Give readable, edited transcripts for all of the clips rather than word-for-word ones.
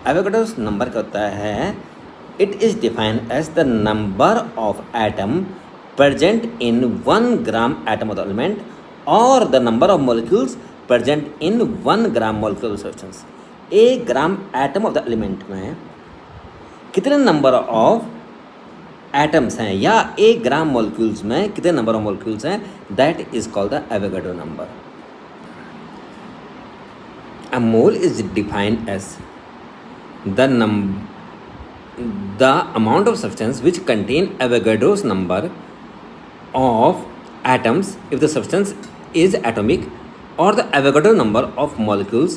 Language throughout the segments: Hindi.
एवोगैड्रोस नंबर क्या होता है? It is defined as the number of atom present in 1 gram atom of the element or the number of molecules present in 1 gram molecule substance. 1 gram atom of the element में कितने नंबर ऑफ एटम्स हैं या 1 ग्राम मॉलिक्यूल्स में कितने नंबर ऑफ मॉलिक्यूल्स हैं, that is called the Avogadro number. A mole is defined as the amount of substance which contain Avogadro's number of atoms if the substance is atomic, or the Avogadro number of molecules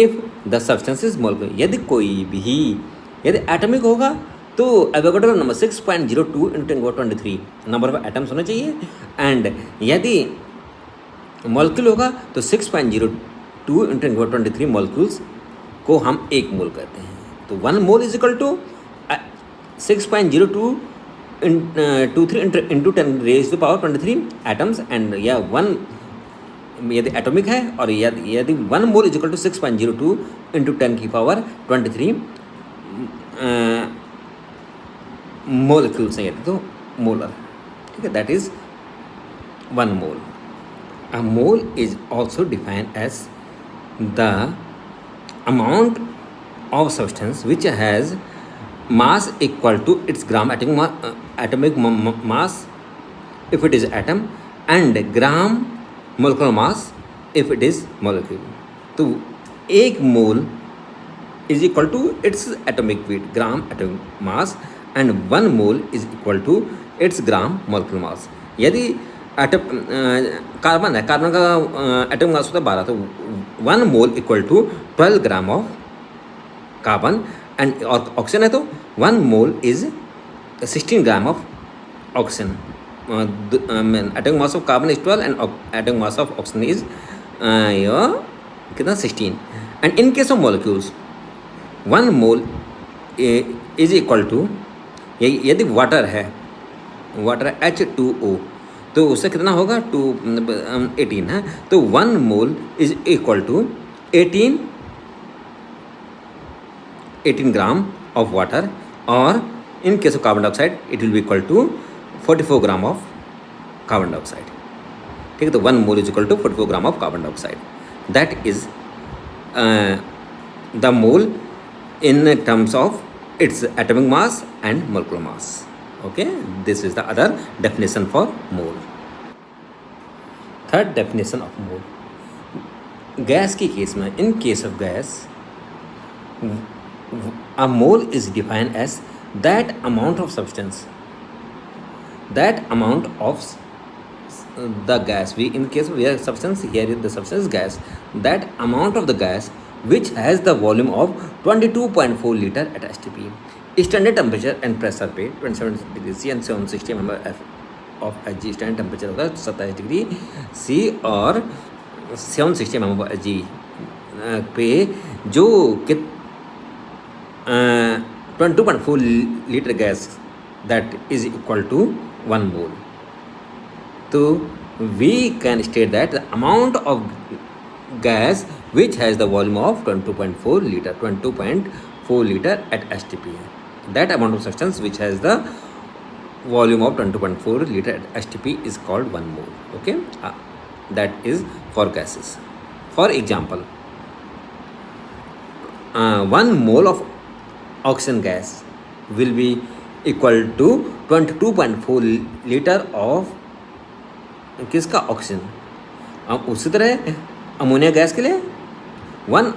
if the substance is molecular. यदि एटमिक होगा तो Avogadro number 6.02 into 10^23 number of atoms होना चाहिए, एंड यदि मॉलिक्यूल होगा तो 6.02 इंटू 10^23 मॉलिक्यूल्स को हम एक मोल कहते हैं. तो 1 mole is equal to 6.02 23 into 10^23 atoms, and या 1 यदि एटॉमिक है, और यदि 1 mole is equal to 6.02 into 10^23 molecules हैं यदि, तो मोलर. ठीक है, that is 1 mole. A mole is also defined as the amount of substance which has mass equal to its gram atomic mass if it is atom, and gram molecular mass if it is molecule. तो 1 mole is equal to its atomic weight gram atomic mass, and 1 mole is equal to its gram molecular mass. यदि कार्बन है, कार्बन का एटॉमिक मास होता है 12, तो 1 mole equal to 12 gram of carbon, and और ऑक्सीजन है तो 1 mole is 16 gram of oxygen. Atomic mass of carbon is 12 and atomic mass of oxygen is कितना 16. And in case of molecules 1 mole is equal to, यदि वाटर है H2O तो उससे कितना होगा 18 है, तो 1 mole is equal to 18 gram of water, और in case of carbon dioxide it will be equal to 44 gram of carbon dioxide. ठीक है, तो 1 mole is equal to 44 gram of carbon dioxide. That is the mole in terms of its atomic mass and molecular mass. Okay, this is the other definition for mole. Third definition of mole. Gas की केस में, in case of gas, a mole is defined as that amount of substance, that amount of the gas. We in case of substance, here is the substance gas, that amount of the gas which has the volume of 22.4 liter at STP. Standard temperature and pressure पे 27 degree C and 760 mm of Hg. Standard temperature होगा 27 डिग्री C और 760 mm of Hg पे जो कि 22.4 litre gas that is equal to 1 mole. तो we can state that the amount of gas which has the volume of 22.4 liter at STP. That amount of substance which has the volume of 22.4 liter at STP is called 1 mole. Okay, that is for gases. For example, 1 mole of oxygen gas will be equal to 22.4 liter of किसका, ऑक्सीजन. अब उसी तरह अमोनिया गैस के लिए 1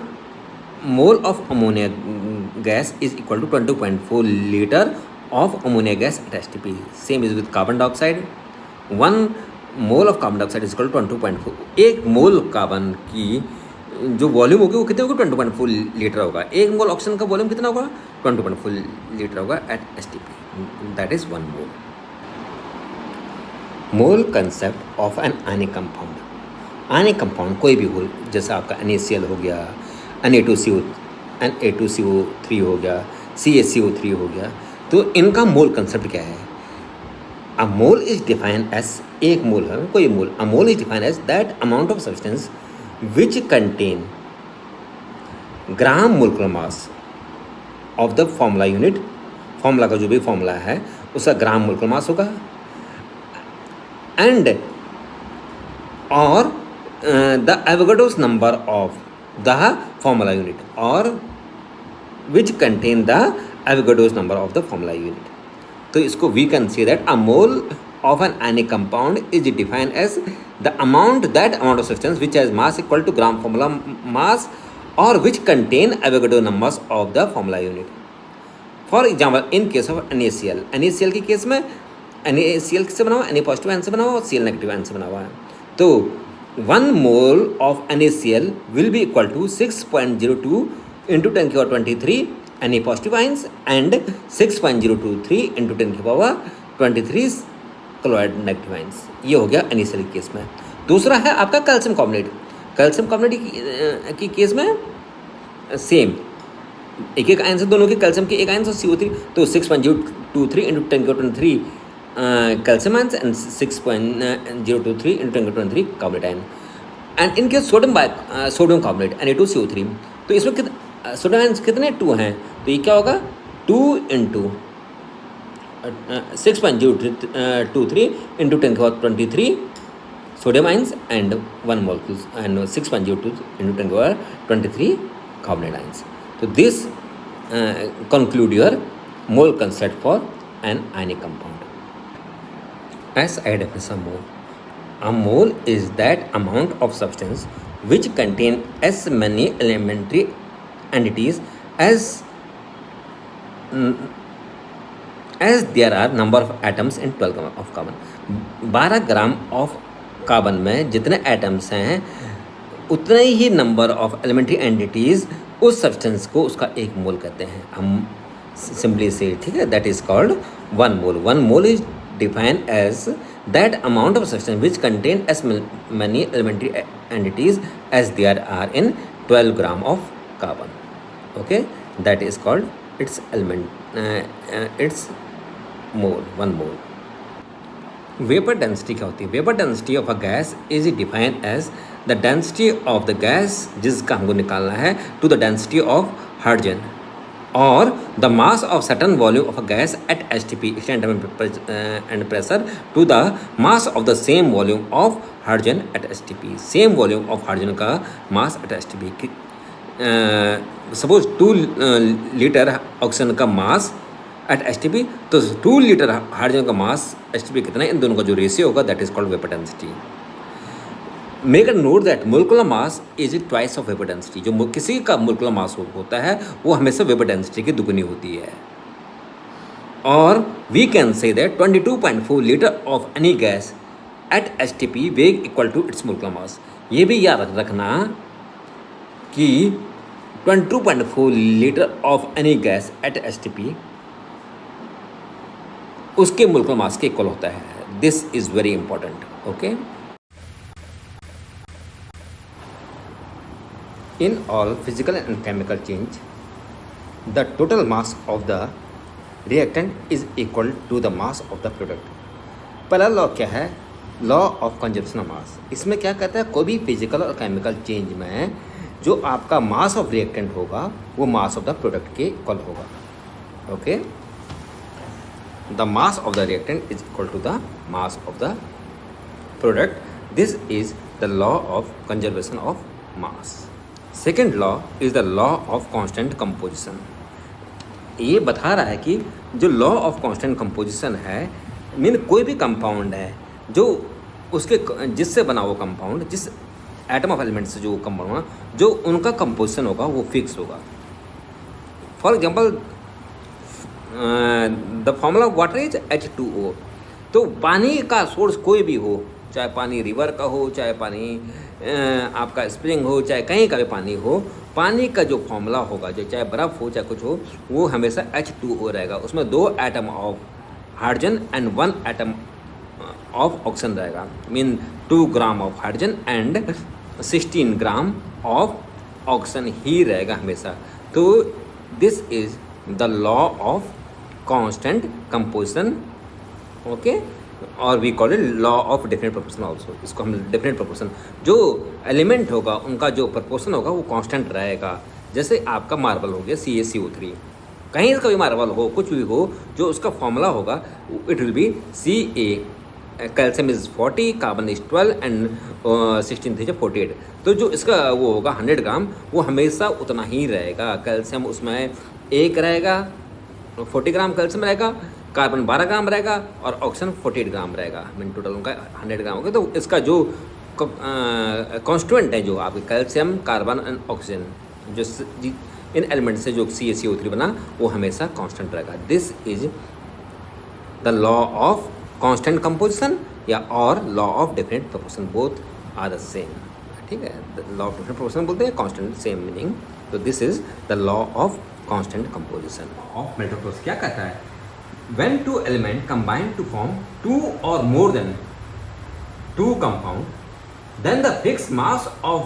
mole of ammonia gas is equal to 22.4 litre of ammonia gas at STP. Same is with carbon dioxide. 1 mole of carbon dioxide is equal to 22.4. 1 mole carbon की जो वॉल्यूम होगी वो कितने होगी, 22.4 लीटर होगा. 1 मोल ऑक्सीजन का वॉल्यूम कितना होगा, 22.4 लीटर होगा एट STP. दैट इज 1 मोल. Mole concept of an ionic compound. Ionic compound कोई भी हो, जैसा आपका NaCl हो गया, Na2CO3 हो गया, CaCO3 हो गया, तो इनका मोल कंसेप्ट क्या है. A mole is defined as, एक मोल है कोई mole, a mole is defined as that amount of substance which contain gram molecular mass of the formula unit, formula का जो भी फॉर्मूला है उसका ग्राम मोलकुलर मास होगा, एंड और the Avogadro's number of the formula unit और which contain the Avogadro's number of the formula unit. तो इसको we can see that a mole of an ionic compound is defined as the amount of substance which has mass equal to gram formula mass or which contain Avogadro numbers of the formula unit. For example, in case of NaCl, NaCl के केस में NaCl किससे बना हुआ, Na पॉजिटिव आयन से बना हुआ और Cl नेगेटिव आयन से बना हुआ है। तो 1 mole of NaCl will be equal to 6.02 into 10 की power 23 Na positive ions and 6.023 into 10 की पावर 23 क्लोराइड नेगेटिव आयन्स। ये हो गया NaCl के केस में। दूसरा है आपका कैल्शियम कार्बोनेट। कैल्शियम कार्बोनेट की केस में सेम एक एक आयन से, दोनों के कैल्शियम के एक आयन से CO3, तो 6.023 into 10 की power 23 calcium ions and 6.023 into 10 की पावर 23 कार्बोनेट आयन। एंड इनके सोडियम कार्बोनेट Na2CO3, तो इसमें सोडियम आयन्स कितने 2 हैं, तो ये क्या होगा 2 into 6.023 into 10 की power 23 sodium ions and 1 molecule and 6.02 into 10 की power 23 carbonate ions. So this conclude your mole concept for an ionic compound. As I define a mole. A mole is that amount of substance which contain as many elementary entities as there are number of atoms in 12 gram of carbon. 12 gram of carbon में जितने एटम्स हैं उतने ही नंबर ऑफ एलिमेंट्री एंटिटीज उस सब्सटेंस को उसका एक मोल कहते हैं हम सिंपली से, ठीक है। That is called 1 mole. 1 mole is defined as that amount of substance which contain as many elementary entities as there are in 12 gram of carbon. Okay, that is called it's element it's mole, 1 mole. Vapour density क्या होती है? Vapour density of a gas is defined as the density of the gas जिसका हमको निकालना है to the density of hydrogen और the mass of certain volume of a gas at STP and pressure to the mass of the same volume of hydrogen at STP। Same volume of hydrogen का mass at STP। Suppose 2 litre oxygen का मास एट STP, तो 2 लीटर हाइड्रोजन का मास STP कितना है, इन दोनों का जो रेशियो होगा that is called vapour density. Make a note that molecular mass is twice of vapour density. जो किसी का मोलिकुलर मास होता है वो हमेशा वेपर डेंसिटी की दुगनी होती है। और we can say that 22.4 litre of any gas at STP weigh equal to its molecular mass. ये भी याद रखना कि 22.4 litre of any gas at STP उसके मोलिकुलर मास के इक्वल होता है। This is very important. Okay, in all physical and chemical change the total mass of the reactant is equal to the mass of the product. पहला लॉ क्या है? Law of conservation of mass. इसमें क्या कहता है, कोई भी फिजिकल और केमिकल चेंज में जो आपका मास ऑफ रिएक्टेंट होगा वो मास ऑफ द प्रोडक्ट के इक्वल होगा। Okay, the mass of the reactant is equal to the mass of the product. This is the law of conservation of mass. Second law is the law of constant composition. ये बता रहा है कि जो लॉ ऑफ कांस्टेंट कंपोजिशन है, मीन कोई भी कंपाउंड है जो उसके जिससे बना वो कंपाउंड, जिस एटम ऑफ एलिमेंट से जो कंपाउंड जो उनका कंपोजिशन होगा वो फिक्स होगा। For example the formula of water is H2O। तो पानी का सोर्स कोई भी हो, चाहे पानी रिवर का हो, चाहे पानी आपका स्प्रिंग हो, चाहे कहीं का भी पानी हो, पानी का जो फॉर्मूला होगा, जो चाहे बर्फ़ हो चाहे कुछ हो, वो हमेशा H2O रहेगा। उसमें 2 atom of hydrogen and 1 atom of oxygen रहेगा। Mean 2 gram of hydrogen and 16 gram of oxygen ही रहेगा हमेशा। तो this is the law of constant composition. Okay, और we call it law of definite proportion also. इसको हम डेफिनेट प्रोपोर्शन, जो एलिमेंट होगा उनका जो प्रोपोर्शन होगा वो कांस्टेंट रहेगा। जैसे आपका मार्बल हो गया CaCO3, कहीं का भी मार्बल हो, कुछ भी हो, जो उसका फॉर्मूला होगा it will B Ca, calcium is 40, carbon is 12 and 16 थे 48। तो जो इसका वो होगा 100 ग्राम, वो हमेशा उतना ही रहेगा। कैल्शियम उसमें 1 रहेगा, 40 ग्राम कैल्शियम रहेगा, कार्बन 12 ग्राम रहेगा और ऑक्सीजन 48 ग्राम रहेगा। मीन टोटल उनका 100 ग्राम होगा। तो इसका जो कॉन्स्टिट्यूएंट है, जो आपके कैल्शियम, कार्बन एंड ऑक्सीजन, जो इन एलिमेंट से जो CaCO3 बना, वो हमेशा कांस्टेंट रहेगा। This is the law of constant composition या और law of definite proportion, both are the same. ठीक है, लॉ ऑफ डेफिनेट प्रोपोर्शन बोलते हैं, कांस्टेंट सेम मीनिंग। तो this is the law of constant composition of melting process. क्या कहता है? When two element combine to form 2 और more than 2 compound, then the fixed mass of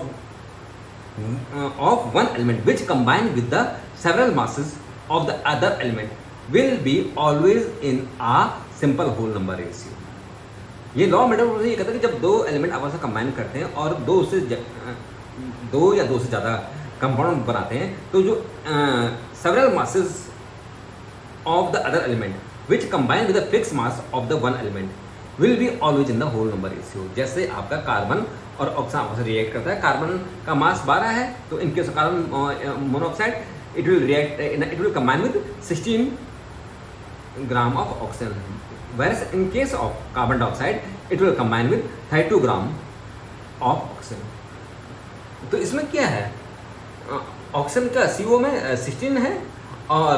one element which combine with the several masses of the other element will be always in a simple whole number ratio। ये लॉ मेल्टिंग ये कहता है कि जब 2 एलिमेंट आपस में कंबाइन करते हैं और 2 या 2 से ज़्यादा कंपाउंड बनाते हैं, तो जो several masses of the other element which combine with the fixed mass of the one element will be always in the whole number ratio. जैसे आपका कार्बन और ऑक्सीजन आपस में रिएक्ट करता है, कार्बन का मास 12 है, तो इन case of carbon monoxide it will combine with 16 gram of oxygen, whereas in case of carbon dioxide it will combine with 32 gram of oxygen. तो इसमें क्या है, ऑक्सीजन का CO में 16 है और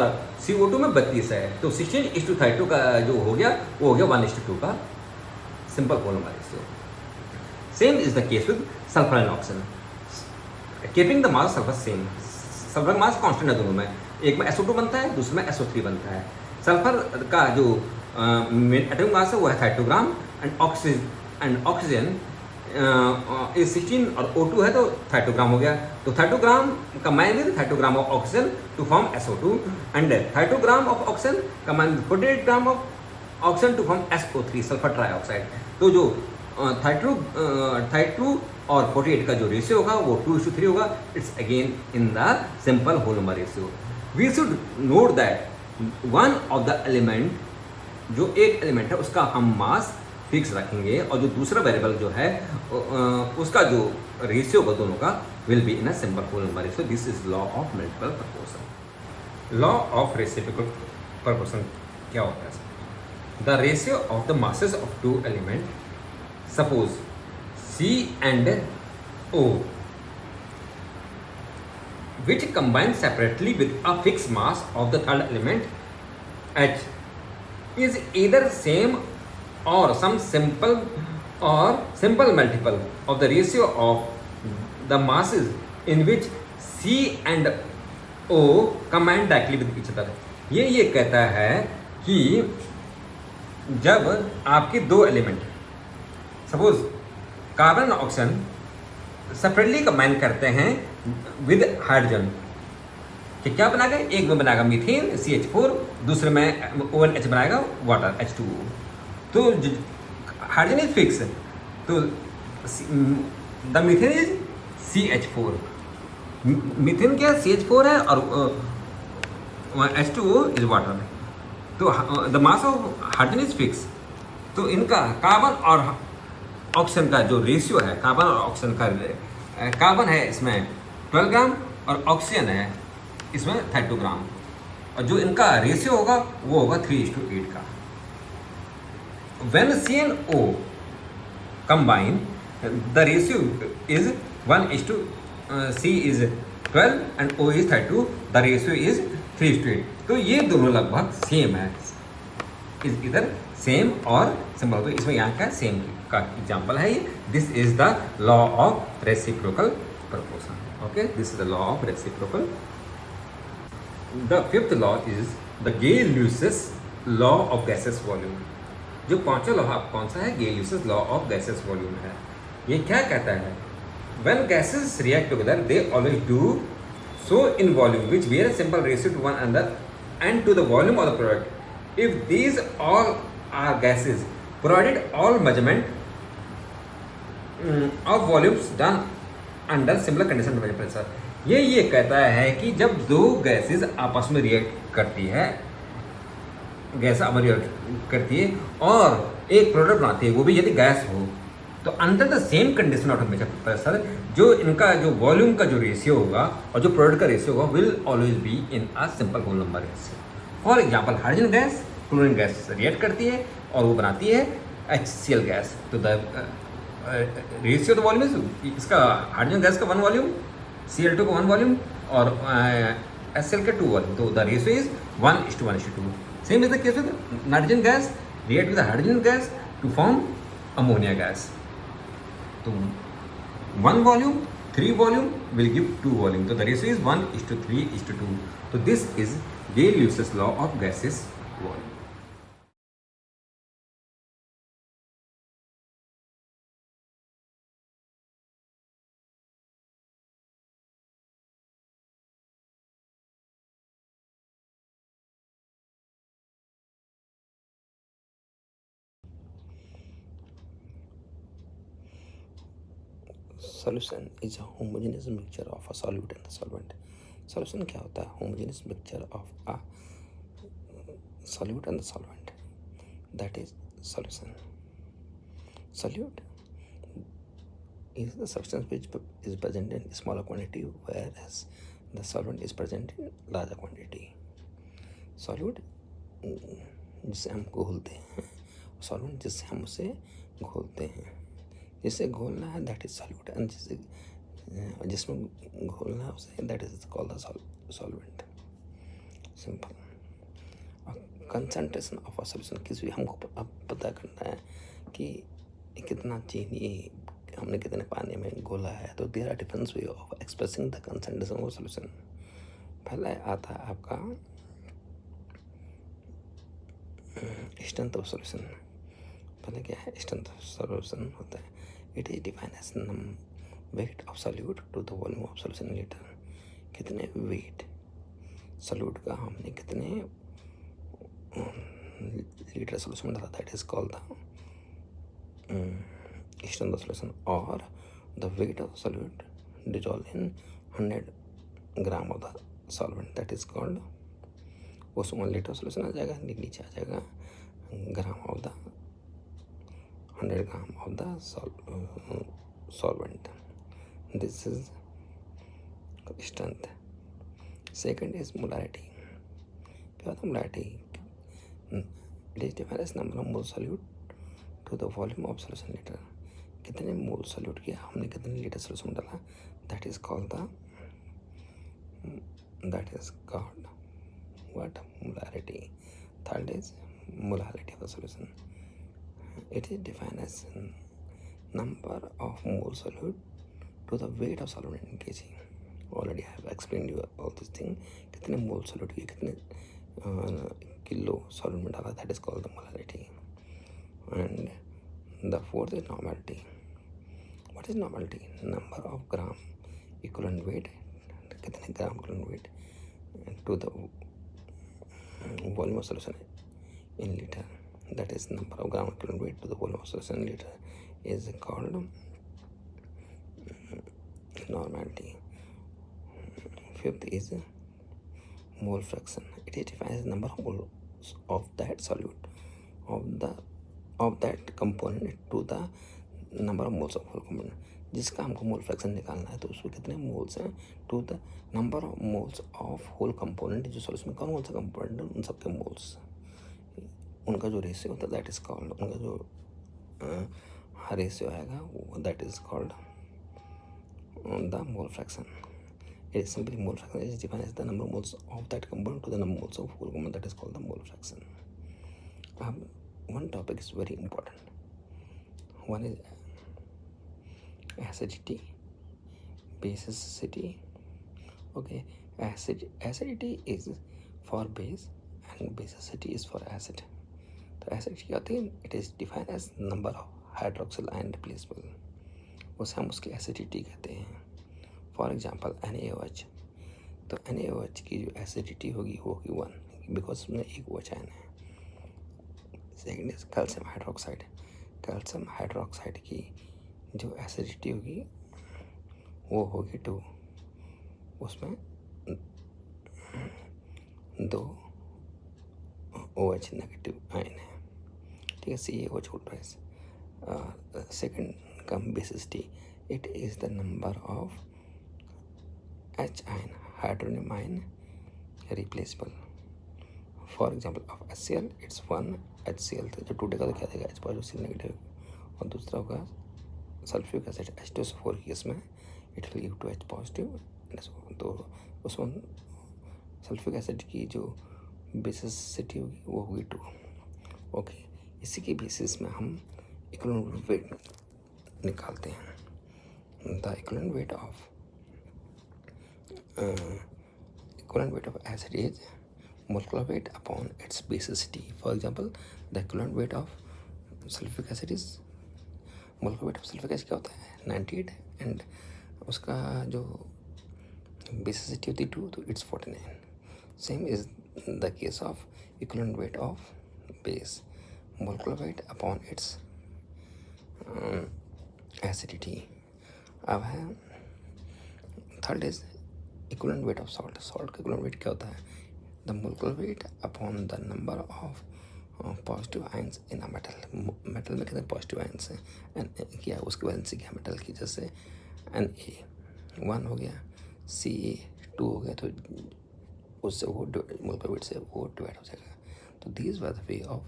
CO2 में 32 है, तो 16:32 का जो हो गया वो हो गया 1:2 का simple whole number ratio. Same is the case with sulphur and oxygen, keeping the mass sulphur same. Sulphur का मास कांस्टेंट है दोनों में, एक में SO2 बनता है, दूसरे में SO3 बनता है। सल्फर का जो एटॉमिक मास है वो है 32 ग्राम एंड ऑक्सीजन इज 16 और O2 है तो 32 ग्राम हो गया। तो 32 gram combine with 32 gram of oxygen to form SO2 and 32 gram of oxygen combine with 48 gram of oxygen to form SO3 sulphur trioxide. तो जो 32 और 48 का जो रेशियो होगा वो 2:3 होगा। It's again in the simple whole number ratio. We should note that one of the element, जो एक एलिमेंट है उसका हम मास फिक्स रखेंगे और जो दूसरा वेरिएबल जो है उसका जो रेशियो होगा दोनों का will be in a simple whole number ratio. This is law of multiple proportion. Law of reciprocal proportion क्या होता है? The ratio of the masses of 2 element, suppose C and O, which combine separately with a fixed mass of the third element H, is either same or some simple multiple of the ratio of the masses in which C and O combine directly with each other। ये कहता है कि जब आपके 2 एलिमेंट सपोज कार्बन और ऑक्सीजन सेपरेटली कंबाइन करते हैं विद हाइड्रोजन, कि क्या बनाएगा, एक में बनाएगा मीथेन CH4, दूसरे में ONH बनाएगा वाटर H2O। तो हाइड्रोजन इज फिक्स, तो the methane is CH4। Methane क्या CH4 है और H2O इज वाटर। तो the mass of hydrogen is fix. तो इनका कार्बन और ऑक्सीजन का जो रेशियो है, कार्बन और ऑक्सीजन का, कार्बन है इसमें 12 ग्राम और ऑक्सीजन है इसमें 32 ग्राम, और जो इनका रेशियो होगा वो होगा 3:8 का। When C and O combine, the ratio is 1:, C is 12 and O is 32, the ratio is 3:8। तो ये दोनों लगभग सेम है, इज इधर सेम और सिंपल। तो इसमें यहाँ का सेम का एग्जाम्पल है ये। This is the law of reciprocal proportion. Okay, this is the law of reciprocal. The fifth law is the Gay-Lussac's law of gases volume. जो पांचवा लॉ कौन सा है? Gay-Lussac's law of gases volume है। ये क्या कहता है? When gases react together they always do so in volume which bear a simple ratio to one another and to the volume of the product. If these all are gases, provided all measurement of volumes done under similar condition to pressure। ये कहता है कि जब दो गैसेस आपस में रिएक्ट करती है, गैस आपस में रिएक्ट करती है और एक प्रोडक्ट बनाती है, वो भी यदि गैस हो, तो under the same condition of temperature pressure जो इनका जो वॉल्यूम का जो रेशियो होगा और जो प्रोडक्ट का रेशियो होगा will always be in a simple whole number ratio. For example hydrogen gas chlorine gas react करती है और वो बनाती है HCl गैस। तो the ratio the volume is, इसका हाइड्रोजन गैस का 1 वॉल्यूम, Cl2 का 1 वॉल्यूम और HCl का 2 वॉल्यूम, तो the ratio is 1:1:2। Same is the case with nitrogen gas react with hydrogen gas to form ammonia gas. तो 1 volume 3 volume will give 2 volume, तो द रेशियो इज 1:3:2। तो this is Gay-Lussac's law of gases volume। Solution is a homogeneous mixture of a solute and a solvent। Solution क्या होता है? Homogeneous mixture of a solute and the solvent, that is solution। Solute is the substance which is present in smaller quantity, whereas the solvent is present in larger quantity। solute जिससे हम घोलते हैं, solvent जिससे हम उसे घोलते हैं। जिससे घोलना है दैट इज सॉल्यूट, एंड जिसमें घोलना है उसे that is called the solvent. Simple. Concentration of a solution, किसी भी हमको अब पता करना है कि कितना चीनी हमने कितने पानी में घोला है, तो there are different way of expressing the concentration of solution. पहले आता है आपका स्ट्रेंथ ऑफ सॉल्यूशन। पहले क्या है? स्ट्रेंथ ऑफ सॉल्यूशन होता है, it is defined as weight of solute to the volume of solution litre. कितने वेट सॉल्यूट का हमने कितने लीटर सॉल्यूशन डाला, that is called the strength of solution. और the weight of solute dissolve in 100 gram of the solvent, that is called, उसमें लीटर सॉल्यूशन आ जाएगा, नीचे आ जाएगा gram of the 100 gram of the solvent। This is strength। Second is molarity। क्या होता है molarity? It is defined as number of mole solute to the volume of solution liter। कितने मोल सॉल्यूट किया हमने, कितने लीटर सॉल्यूशन डाला, that is called what? molarity। Third is molarity of the solution। It is defined as number of mole solute to the weight of solvent in kg। Already I have explained you all this thing। कितने मोल सॉल्यूट किए, कितने किलो सॉल्यूट में डाला, that is called the molarity. And the fourth is normality. What is normality? Number of gram equivalent weight, कितने gram equivalent weight to the volume of solution in liter, that is number of gram equivalent weight to the volume of solution in liter is called normality। Fifth is mole fraction। It is defined as number of moles of that solute of that component to the number of moles of whole component। जिसका हमको मोल फ्रैक्शन निकालना है तो उसमें कितने मोल्स हैं to the number of moles of whole component. जो सॉल्यूशन में कौन कौन सा कंपोनेंट है उन सबके मोल्स, उनका जो रेशियो होता है दैट इज कॉल्ड, उनका जो रेशियो आएगा वो that is called the mole fraction. It is simply mole fraction is defined as the number of moles of that component to the number moles of whole component, that is called the mole fraction. अब one topic is very important, one is acidity, basicity। okay, acidity is for base and basicity is for acid। तो acidity क्या होती है? It is defined as number of hydroxyl ion replaceable, उसे हम उसकी एसिडिटी कहते हैं। फॉर एग्जांपल NaOH, तो NaOH की जो एसिडिटी होगी वो होगी 1 बिकॉज उसमें एक OH आयन है। Second is calcium hydroxide. Calcium hydroxide की जो एसिडिटी होगी वो होगी 2 उसमें 2 OH नेगेटिव आयन है, ठीक है, CaOH ट्वाइस. सेकेंड का basicity, it is the number of H ion, hydronium ion replaceable. For example of HCl it's 1 HCl, तो जब टूटेगा तो क्या देगा, H पॉजिटिव C नेगेटिव. और दूसरा होगा सल्फ्यूरिक एसिड H2SO4 की, इसमें it will give two H positive. तो उसमें सल्फ्यूरिक एसिड की जो बेसिसिटी होगी वो होगी 2. ओके, इसी के बेसिस में हम इक्विवेलेंट वेट निकालते हैं. The equivalent weight of acid is molecular weight upon its basicity. For example, the equivalent weight of sulfuric acid is, molecular weight of sulfuric acid क्या होता है, 98, एंड उसका जो basicity होती है 2, तो it's 49. Same is the case of equivalent weight of base, molecular weight upon its acidity. अब है third is equivalent weight of salt. Salt का equivalent weight क्या होता है, the molecular weight upon the number of positive ions in a metal. Metal में कितने पॉजिटिव आयन्स हैं, एन क्या उसकी वैलेंसी क्या मेटल की, जैसे Na 1 हो गया, Ca 2 हो गया, तो उससे वो मोलेकुलर वेट से वो डिवाइड हो जाएगा. तो these were the way of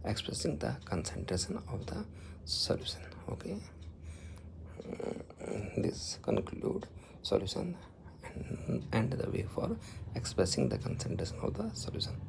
expressing the concentration of the solution. Okay, this conclude solution and the way for expressing the concentration of the solution.